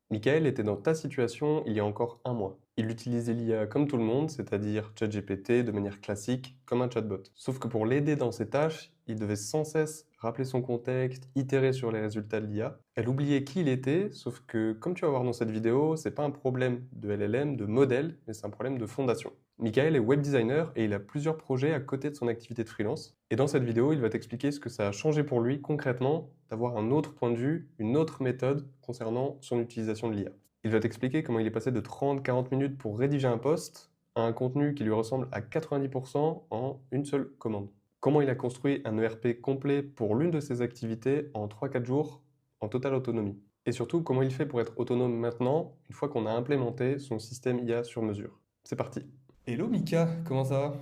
Michael était dans ta situation il y a encore un mois. Il utilisait l'IA comme tout le monde, c'est-à-dire ChatGPT de manière classique, comme un chatbot. Sauf que pour l'aider dans ses tâches, il devait sans cesse rappeler son contexte, itérer sur les résultats de l'IA. Elle oubliait qui il était, sauf que, comme tu vas voir dans cette vidéo, c'est pas un problème de LLM, de modèle, mais c'est un problème de fondation. Michael est web designer et il a plusieurs projets à côté de son activité de freelance. Et dans cette vidéo, il va t'expliquer ce que ça a changé pour lui concrètement d'avoir un autre point de vue, une autre méthode concernant son utilisation de l'IA. Il va t'expliquer comment il est passé de 30-40 minutes pour rédiger un post à un contenu qui lui ressemble à 90% en une seule commande. Comment il a construit un ERP complet pour l'une de ses activités en 3-4 jours en totale autonomie. Et surtout, comment il fait pour être autonome maintenant, une fois qu'on a implémenté son système IA sur mesure. C'est parti. Hello Mika, comment ça va?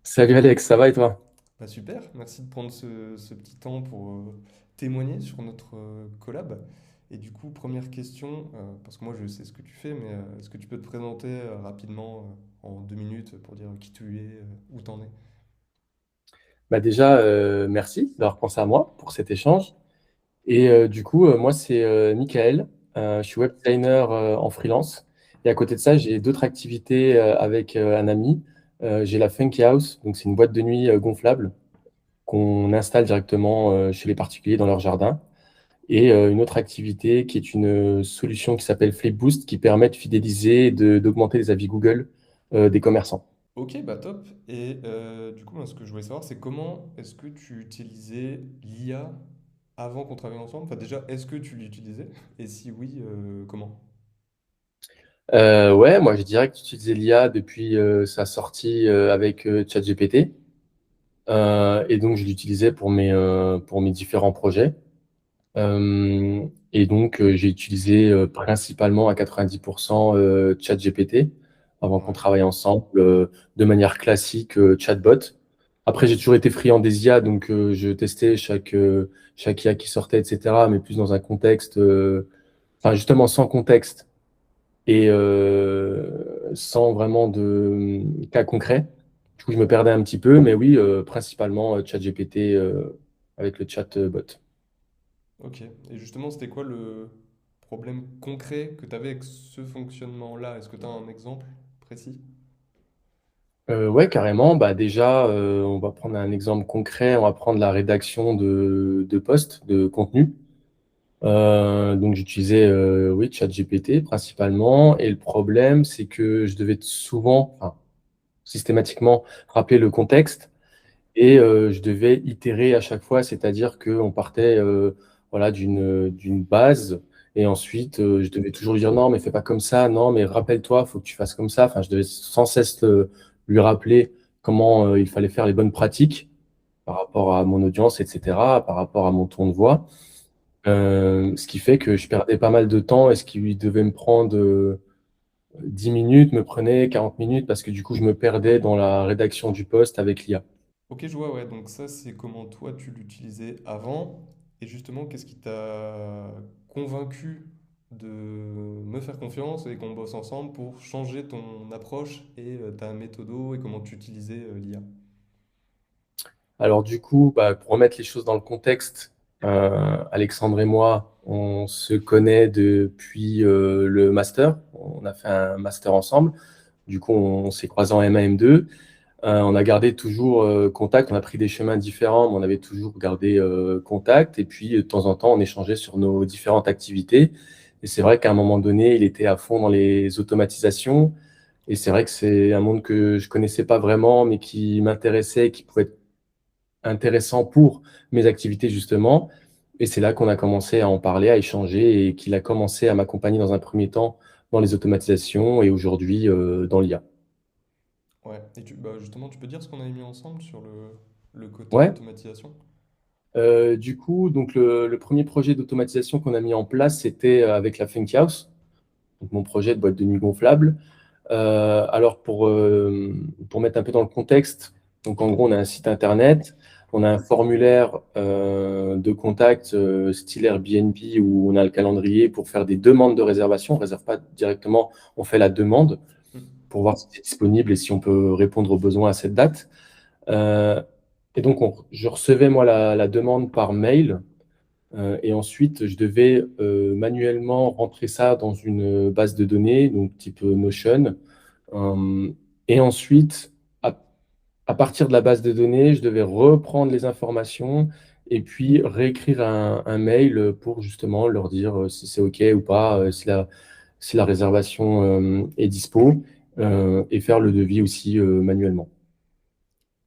Salut Alex, ça va et toi? Bah super, merci de prendre ce petit temps pour témoigner sur notre collab. Et du coup, première question, parce que moi je sais ce que tu fais, mais est-ce que tu peux te présenter rapidement en 2 minutes pour dire qui tu es, où t'en es? Bah déjà, merci d'avoir pensé à moi pour cet échange. Et moi, c'est Michael. Je suis web designer en freelance. Et à côté de ça, j'ai d'autres activités avec un ami. J'ai la Funky House, donc c'est une boîte de nuit gonflable qu'on installe directement chez les particuliers dans leur jardin. Et une autre activité qui est une solution qui s'appelle Flipboost qui permet de fidéliser et d'augmenter les avis Google des commerçants. Ok, bah top. Et du coup, moi, ce que je voulais savoir, c'est comment est-ce que tu utilisais l'IA avant qu'on travaille ensemble? Enfin déjà, est-ce que tu l'utilisais? Et si oui, comment? Ouais, moi je dirais que j'utilisais l'IA depuis sa sortie avec ChatGPT. Et donc je l'utilisais pour mes différents projets. J'ai utilisé principalement à 90% ChatGPT avant qu'on Ouais. travaille ensemble de manière classique chatbot. Après, j'ai toujours été friand des IA, donc je testais chaque IA qui sortait, etc., mais plus dans un contexte, enfin justement sans contexte et sans vraiment de cas concret. Du coup, je me perdais un petit peu, mais oui, principalement ChatGPT avec le chatbot. Ok. Et justement, c'était quoi le problème concret que tu avais avec ce fonctionnement-là? Est-ce que tu as un exemple précis? Ouais, carrément. Bah, déjà, on va prendre un exemple concret. On va prendre la rédaction de posts, de contenu. Donc, j'utilisais oui, ChatGPT principalement. Et le problème, c'est que je devais souvent, enfin, systématiquement, rappeler le contexte. Et je devais itérer à chaque fois, c'est-à-dire qu'on partait voilà, d'une base, et ensuite je devais toujours lui dire non, mais fais pas comme ça, non, mais rappelle-toi, faut que tu fasses comme ça. Enfin, je devais sans cesse lui rappeler comment il fallait faire les bonnes pratiques par rapport à mon audience, etc., par rapport à mon ton de voix. Ce qui fait que je perdais pas mal de temps, et ce qui lui devait me prendre 10 minutes me prenait 40 minutes parce que du coup, je me perdais dans la rédaction du post avec l'IA. Ok, je vois, ouais. Donc ça, c'est comment toi, tu l'utilisais avant. Et justement, qu'est-ce qui t'a convaincu de me faire confiance et qu'on bosse ensemble pour changer ton approche et ta méthodo et comment tu utilisais l'IA? Alors du coup, bah, pour remettre les choses dans le contexte, Alexandre et moi, on se connaît depuis le master. On a fait un master ensemble. Du coup, on s'est croisés en M1, M2. On a gardé toujours contact. On a pris des chemins différents, mais on avait toujours gardé contact. Et puis, de temps en temps, on échangeait sur nos différentes activités. Et c'est vrai qu'à un moment donné, il était à fond dans les automatisations. Et c'est vrai que c'est un monde que je connaissais pas vraiment, mais qui m'intéressait, qui pouvait être intéressant pour mes activités justement. Et c'est là qu'on a commencé à en parler, à échanger, et qu'il a commencé à m'accompagner dans un premier temps dans les automatisations et aujourd'hui dans l'IA. Ouais. Et bah, justement, tu peux dire ce qu'on avait mis ensemble sur le côté Ouais. automatisation? Le premier projet d'automatisation qu'on a mis en place, c'était avec la Funky House, donc mon projet de boîte de nuit gonflable. Pour mettre un peu dans le contexte, donc en gros, on a un site internet, on a un formulaire de contact style Airbnb où on a le calendrier pour faire des demandes de réservation. On ne réserve pas directement, on fait la demande Hmm. pour voir si c'est disponible et si on peut répondre aux besoins à cette date. Euh, je recevais moi la demande par mail. Et ensuite, je devais manuellement rentrer ça dans une base de données, donc type Notion. Euh, et ensuite, à, à partir de la base de données, je devais reprendre les informations et puis réécrire un mail pour justement leur dire si c'est OK ou pas, si la réservation est dispo, et faire le devis aussi manuellement.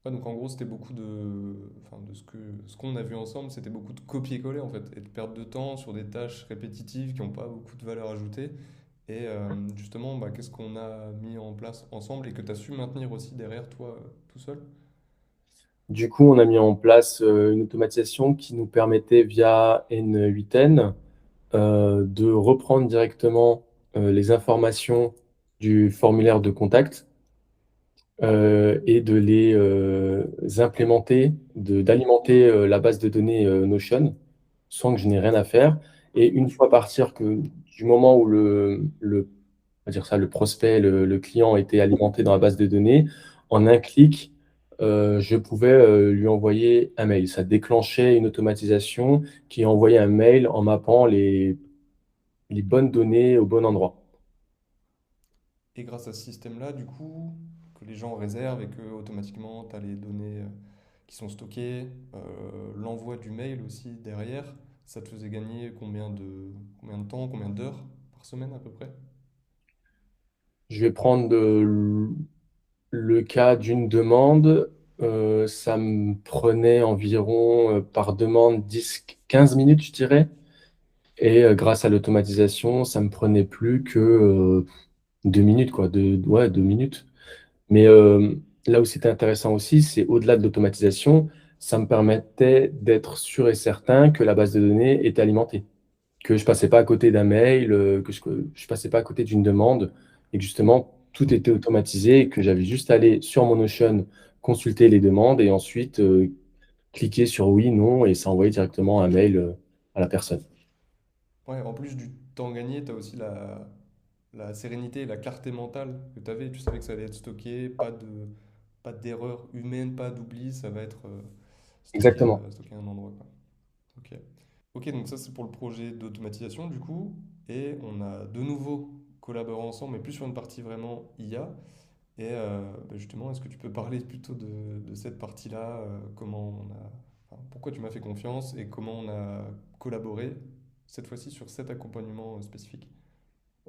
Ouais, donc en gros, c'était beaucoup de, enfin, de ce qu'on a vu ensemble, c'était beaucoup de copier-coller en fait, et de perdre de temps sur des tâches répétitives qui n'ont pas beaucoup de valeur ajoutée. Et justement, bah, qu'est-ce qu'on a mis en place ensemble et que tu as su maintenir aussi derrière toi tout seul? Du coup, on a mis en place une automatisation qui nous permettait via N8N de reprendre directement les informations du formulaire de contact et de les implémenter, d'alimenter la base de données Notion sans que je n'ai rien à faire. Et une fois partir que du moment où on va dire ça, le prospect, le client était alimenté dans la base de données, en un clic, je pouvais lui envoyer un mail. Ça déclenchait une automatisation qui envoyait un mail en mappant les bonnes données au bon endroit. Et grâce à ce système-là, du coup, que les gens réservent et que automatiquement tu as les données qui sont stockées, l'envoi du mail aussi derrière, ça te faisait gagner combien de temps, combien d'heures par semaine à peu près? Je vais prendre le cas d'une demande. Ça me prenait environ par demande 10-15 minutes, je dirais. Et grâce à l'automatisation, ça me prenait plus que 2 minutes, quoi. Ouais, 2 minutes. Mais là où c'était intéressant aussi, c'est au-delà de l'automatisation, ça me permettait d'être sûr et certain que la base de données était alimentée, que je passais pas à côté d'un mail, que je passais pas à côté d'une demande, et que justement tout était automatisé, et que j'avais juste à aller sur mon Notion, consulter les demandes et ensuite cliquer sur oui, non, et ça envoyait directement un mail à la personne. Ouais, en plus du temps gagné, tu as aussi la sérénité et la clarté mentale que tu avais. Tu savais que ça allait être stocké, pas d'erreur humaine, pas d'oubli, ça va être Exactement. stocké à un endroit, quoi. Ok. Ok, donc ça c'est pour le projet d'automatisation du coup. Et on a de nouveau collaboré ensemble, mais plus sur une partie vraiment IA. Et bah, justement, est-ce que tu peux parler plutôt de cette partie-là, comment on a, enfin, pourquoi tu m'as fait confiance et comment on a collaboré cette fois-ci sur cet accompagnement spécifique?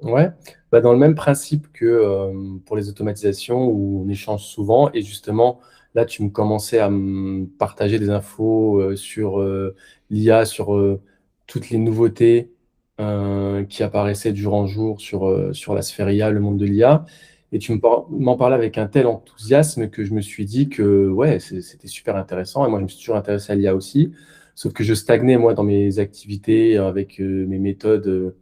Ouais, bah, dans le même principe que pour les automatisations où on échange souvent, et justement là tu me commençais à me partager des infos sur l'IA, sur toutes les nouveautés qui apparaissaient du jour en jour sur la sphère IA, le monde de l'IA, et m'en parlais avec un tel enthousiasme que je me suis dit que ouais, c'était super intéressant, et moi je me suis toujours intéressé à l'IA aussi, sauf que je stagnais moi dans mes activités avec mes méthodes.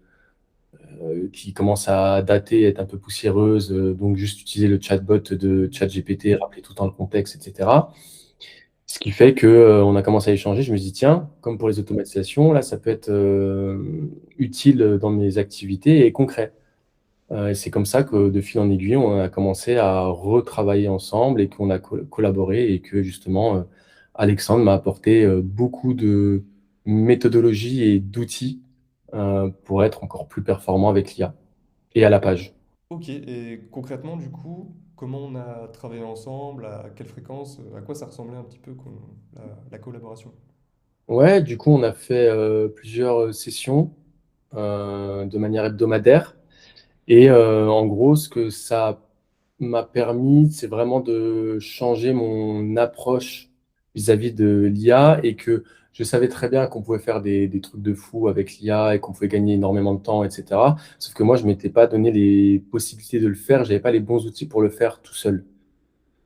Qui commence à dater, être un peu poussiéreuse, donc juste utiliser le chatbot de ChatGPT, rappeler tout le temps le contexte, etc. Ce qui fait que on a commencé à échanger. Je me dis, tiens, comme pour les automatisations, là, ça peut être utile dans mes activités et concret. Et c'est comme ça que de fil en aiguille, on a commencé à retravailler ensemble et qu'on a collaboré et que justement, Alexandre m'a apporté beaucoup de méthodologies et d'outils pour être encore plus performant avec l'IA et à la page. Ok, et concrètement du coup, comment on a travaillé ensemble, à quelle fréquence, à quoi ça ressemblait un petit peu la collaboration? Ouais, du coup, on a fait plusieurs sessions de manière hebdomadaire. Et en gros, ce que ça m'a permis, c'est vraiment de changer mon approche vis-à-vis de l'IA, et que je savais très bien qu'on pouvait faire des trucs de fou avec l'IA et qu'on pouvait gagner énormément de temps, etc. Sauf que moi, je m'étais pas donné les possibilités de le faire, j'avais pas les bons outils pour le faire tout seul.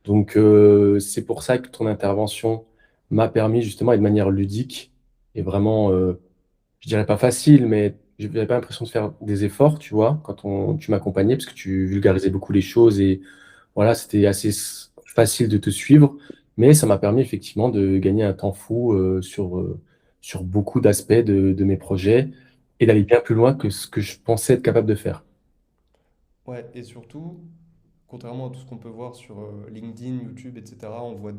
Donc, c'est pour ça que ton intervention m'a permis justement, et de manière ludique, et vraiment, je dirais pas facile, mais je n'avais pas l'impression de faire des efforts, tu vois, quand tu m'accompagnais, parce que tu vulgarisais beaucoup les choses, et voilà, c'était assez facile de te suivre, mais ça m'a permis effectivement de gagner un temps fou sur beaucoup d'aspects de mes projets, et d'aller bien plus loin que ce que je pensais être capable de faire. Ouais, et surtout, contrairement à tout ce qu'on peut voir sur LinkedIn, YouTube, etc., on voit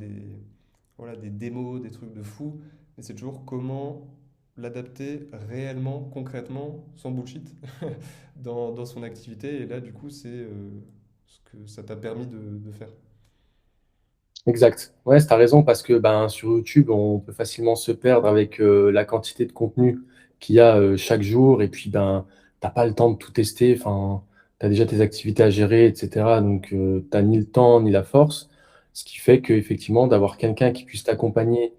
voilà, des démos, des trucs de fou, mais c'est toujours comment l'adapter réellement, concrètement, sans bullshit, dans son activité. Et là, du coup, c'est ce que ça t'a permis de faire. Exact. Ouais, tu as raison parce que ben, sur YouTube, on peut facilement se perdre avec la quantité de contenu qu'il y a chaque jour et puis ben, t'as pas le temps de tout tester. Enfin, tu as déjà tes activités à gérer, etc. Donc, tu n'as ni le temps ni la force. Ce qui fait qu'effectivement, d'avoir quelqu'un qui puisse t'accompagner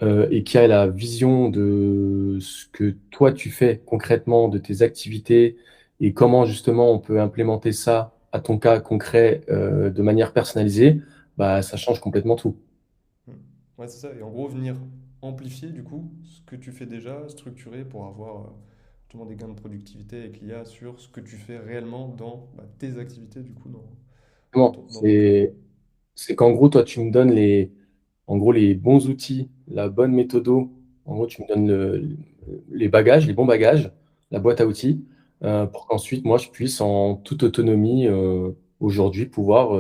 et qui a la vision de ce que toi tu fais concrètement, de tes activités et comment justement on peut implémenter ça à ton cas concret de manière personnalisée, bah, ça change complètement tout. Mm. Ouais, c'est ça. Et en gros, venir amplifier, du coup, ce que tu fais déjà, structurer pour avoir justement des gains de productivité avec l'IA sur ce que tu fais réellement dans tes activités, du coup, Comment? dans ton taf, quoi. C'est qu'en gros, toi, tu me donnes en gros, les bons outils, la bonne méthode. En gros, tu me donnes les bagages, les bons bagages, la boîte à outils, pour qu'ensuite, moi, je puisse, en toute autonomie, aujourd'hui, pouvoir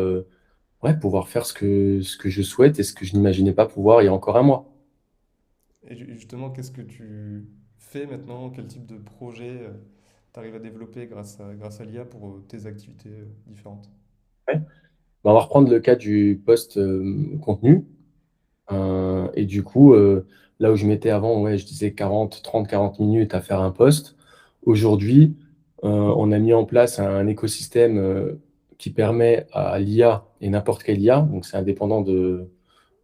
faire ce que je souhaite et ce que je n'imaginais pas pouvoir il y a encore un mois. Et justement, qu'est-ce que tu fais maintenant? Quel type de projet tu arrives à développer grâce à l'IA pour tes activités différentes? Ouais. Bah, on va reprendre le cas du post contenu. Et du coup, là où je mettais avant, ouais, je disais 40 minutes à faire un post. Aujourd'hui, on a mis en place un écosystème qui permet à l'IA et n'importe quelle IA, donc c'est indépendant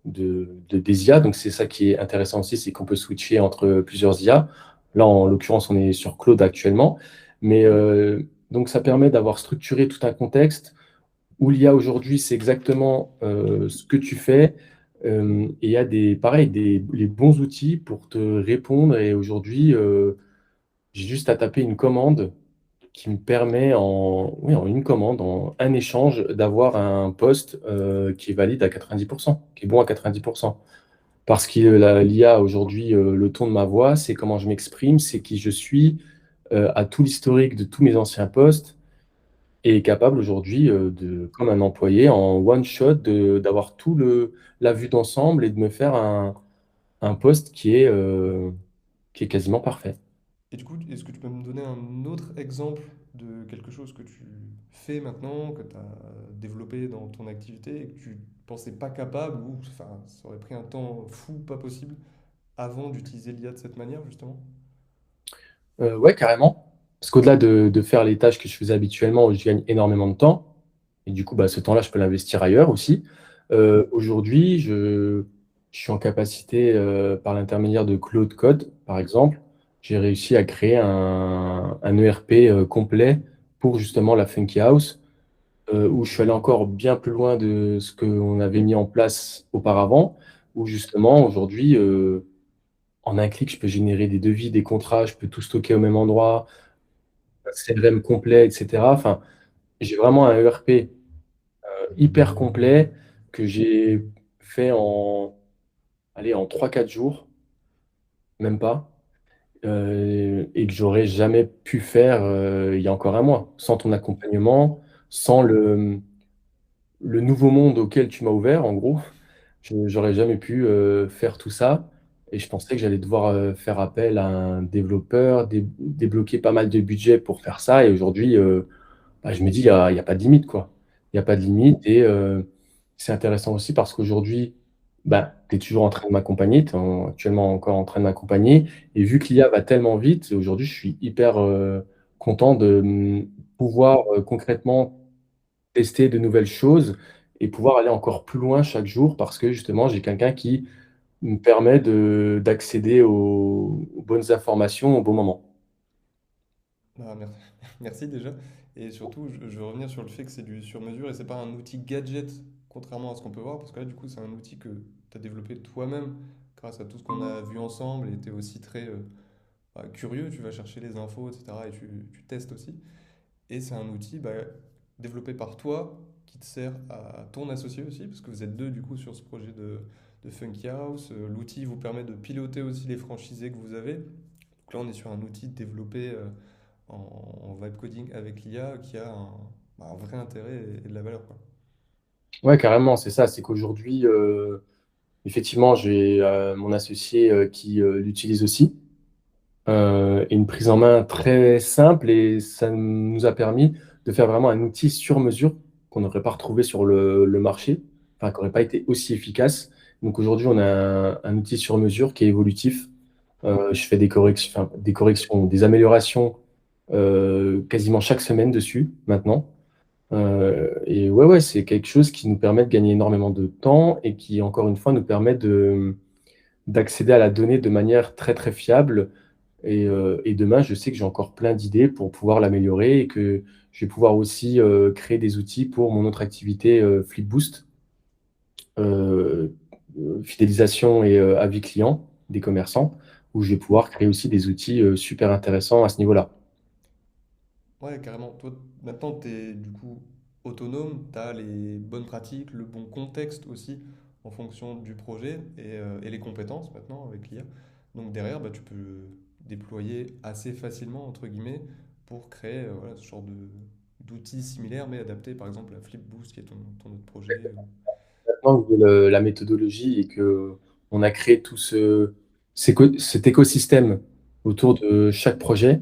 des IA, donc c'est ça qui est intéressant aussi, c'est qu'on peut switcher entre plusieurs IA. Là, en l'occurrence, on est sur Claude actuellement, mais donc ça permet d'avoir structuré tout un contexte où l'IA aujourd'hui, c'est exactement ce que tu fais. Et il y a pareil, les bons outils pour te répondre. Et aujourd'hui, j'ai juste à taper une commande qui me permet oui, en une commande, en un échange, d'avoir un poste qui est valide à 90%, qui est bon à 90%. Parce que l'IA aujourd'hui, le ton de ma voix, c'est comment je m'exprime, c'est qui je suis, à tout l'historique de tous mes anciens postes et est capable aujourd'hui comme un employé, en one shot, d'avoir la vue d'ensemble et de me faire un poste qui est quasiment parfait. Et du coup, est-ce que tu peux me donner un autre exemple de quelque chose que tu fais maintenant, que tu as développé dans ton activité et que tu pensais pas capable ou enfin, ça aurait pris un temps fou, pas possible, avant d'utiliser l'IA de cette manière, justement? Ouais, carrément. Parce qu'au-delà de faire les tâches que je faisais habituellement, où je gagne énormément de temps, et du coup, bah, ce temps-là, je peux l'investir ailleurs aussi. Aujourd'hui, je suis en capacité, par l'intermédiaire de Claude Code, par exemple, j'ai réussi à créer un ERP complet pour justement la Funky House, où je suis allé encore bien plus loin de ce qu'on avait mis en place auparavant, où justement, aujourd'hui, en un clic, je peux générer des devis, des contrats, je peux tout stocker au même endroit, un CRM complet, etc. Enfin, j'ai vraiment un ERP hyper complet que j'ai fait allez, en 3 4 jours, même pas, et que j'aurais jamais pu faire il y a encore un mois, sans ton accompagnement, sans le nouveau monde auquel tu m'as ouvert, en gros. J'aurais jamais pu faire tout ça. Et je pensais que j'allais devoir faire appel à un développeur, débloquer pas mal de budget pour faire ça. Et aujourd'hui, bah, je me dis, il y a pas de limite, quoi. Il n'y a pas de limite. Et c'est intéressant aussi parce qu'aujourd'hui, bah, tu es toujours en train de m'accompagner. Tu es actuellement encore en train de m'accompagner. Et vu que l'IA va tellement vite, aujourd'hui, je suis hyper content de pouvoir concrètement tester de nouvelles choses et pouvoir aller encore plus loin chaque jour parce que justement, j'ai quelqu'un qui me permet d'accéder aux bonnes informations au bon moment. Merci, merci déjà. Et surtout, je veux revenir sur le fait que c'est du sur-mesure et c'est pas un outil gadget, contrairement à ce qu'on peut voir, parce que là, du coup, c'est un outil que tu as développé toi-même grâce à tout ce qu'on a vu ensemble et tu es aussi très curieux, tu vas chercher les infos, etc. et tu testes aussi. Et c'est un outil développé par toi qui te sert à ton associé aussi, parce que vous êtes deux du coup sur ce projet de Funky House. L'outil vous permet de piloter aussi les franchisés que vous avez. Donc là, on est sur un outil développé en vibe coding avec l'IA qui a un vrai intérêt et de la valeur, quoi. Ouais, carrément, c'est ça. C'est qu'aujourd'hui, effectivement, j'ai mon associé qui l'utilise aussi. et une prise en main très simple, et ça nous a permis de faire vraiment un outil sur mesure qu'on n'aurait pas retrouvé sur le marché, enfin, qui n'aurait pas été aussi efficace. Donc aujourd'hui, on a un outil sur mesure qui est évolutif. Je fais des corrections, des améliorations quasiment chaque semaine dessus maintenant. Et ouais, ouais, c'est quelque chose qui nous permet de gagner énormément de temps et qui, encore une fois, nous permet d'accéder à la donnée de manière très, très fiable. Et demain, je sais que j'ai encore plein d'idées pour pouvoir l'améliorer et que je vais pouvoir aussi créer des outils pour mon autre activité Flipboost, euh, fidélisation et avis client des commerçants, où je vais pouvoir créer aussi des outils super intéressants à ce niveau-là. Ouais, carrément. Toi, maintenant, tu es du coup autonome, tu as les bonnes pratiques, le bon contexte aussi en fonction du projet et les compétences maintenant avec l'IA. Donc derrière, bah, tu peux déployer assez facilement, entre guillemets, pour créer voilà, ce genre d'outils similaires mais adaptés par exemple à Flipboost qui est ton autre projet. Maintenant que j'ai la méthodologie et que on a créé tout cet écosystème autour de chaque projet,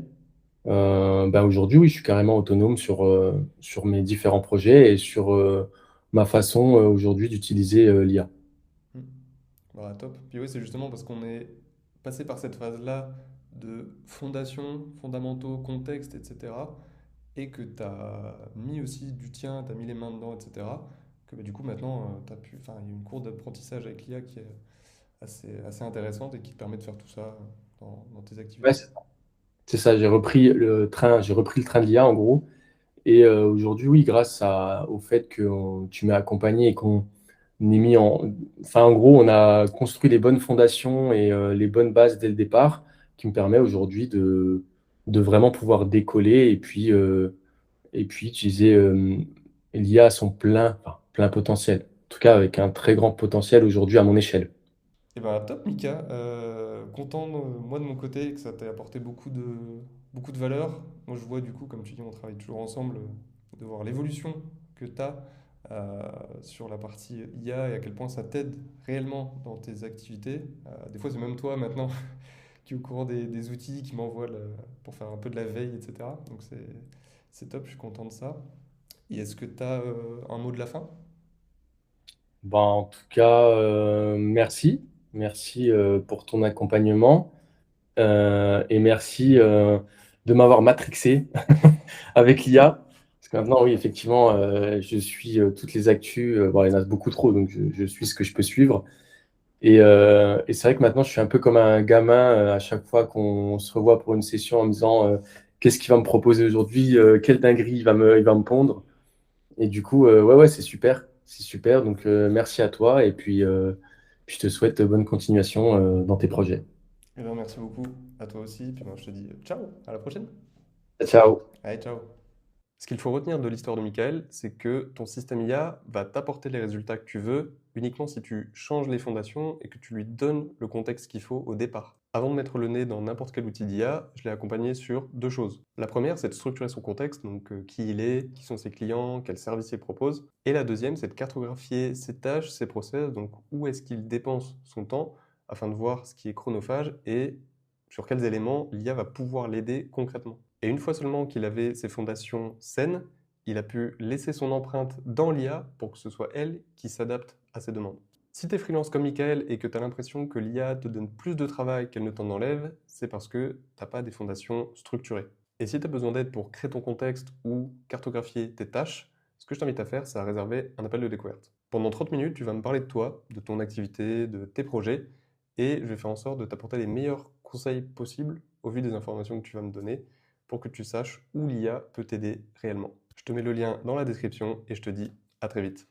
bah aujourd'hui, oui, je suis carrément autonome sur mes différents projets et sur ma façon aujourd'hui d'utiliser l'IA. Hmm. Voilà, top. Puis oui, c'est justement parce qu'on est passé par cette phase-là de fondation, fondamentaux, contexte, etc. Et que tu as mis aussi du tien, tu as mis les mains dedans, etc. Que bah, du coup maintenant, enfin, il y a une courbe d'apprentissage avec l'IA qui est assez intéressante et qui te permet de faire tout ça dans tes Ouais, activités. c'est ça, j'ai repris le train de l'IA en gros. Et aujourd'hui, oui, au fait que tu m'as accompagné et qu'on ait enfin, en gros, on a construit les bonnes fondations et les bonnes bases dès le départ, qui me permet aujourd'hui de vraiment pouvoir décoller et puis utiliser l'IA à son enfin, plein potentiel. En tout cas, avec un très grand potentiel aujourd'hui à mon échelle. Et ben top Mika. Content moi de mon côté que ça t'ait apporté beaucoup de valeur. Moi je vois du coup, comme tu dis, on travaille toujours ensemble, de voir l'évolution que tu as sur la partie IA et à quel point ça t'aide réellement dans tes activités. Des fois c'est même toi maintenant qui est au courant des outils, qui m'envoie pour faire un peu de la veille, etc. Donc c'est top, je suis content de ça. Et est-ce que tu as un mot de la fin? Ben, en tout cas, merci. Merci pour ton accompagnement. Et merci de m'avoir matrixé avec l'IA. Parce que maintenant, oui, effectivement, je suis toutes les actus. Bon, il y en a beaucoup trop, donc je suis ce que je peux suivre. Et c'est vrai que maintenant, je suis un peu comme un gamin à chaque fois qu'on se revoit pour une session en me disant qu'est-ce qu'il va me proposer aujourd'hui, quelle dinguerie il va me pondre. Et du coup, ouais, ouais, c'est super. C'est super. Donc, merci à toi. Et puis je te souhaite bonne continuation dans tes projets. Eh bien, merci beaucoup à toi aussi. Puis moi, je te dis ciao, à la prochaine. Ciao. Allez, ciao. Ce qu'il faut retenir de l'histoire de Michael, c'est que ton système IA va t'apporter les résultats que tu veux uniquement si tu changes les fondations et que tu lui donnes le contexte qu'il faut au départ. Avant de mettre le nez dans n'importe quel outil d'IA, je l'ai accompagné sur deux choses. La première, c'est de structurer son contexte, donc qui il est, qui sont ses clients, quels services il propose. Et la deuxième, c'est de cartographier ses tâches, ses process, donc où est-ce qu'il dépense son temps afin de voir ce qui est chronophage et sur quels éléments l'IA va pouvoir l'aider concrètement. Et une fois seulement qu'il avait ses fondations saines, il a pu laisser son empreinte dans l'IA pour que ce soit elle qui s'adapte à ses demandes. Si tu es freelance comme Michael et que tu as l'impression que l'IA te donne plus de travail qu'elle ne t'en enlève, c'est parce que tu n'as pas des fondations structurées. Et si tu as besoin d'aide pour créer ton contexte ou cartographier tes tâches, ce que je t'invite à faire, c'est à réserver un appel de découverte. Pendant 30 minutes, tu vas me parler de toi, de ton activité, de tes projets, et je vais faire en sorte de t'apporter les meilleurs conseils possibles au vu des informations que tu vas me donner pour que tu saches où l'IA peut t'aider réellement. Je te mets le lien dans la description et je te dis à très vite.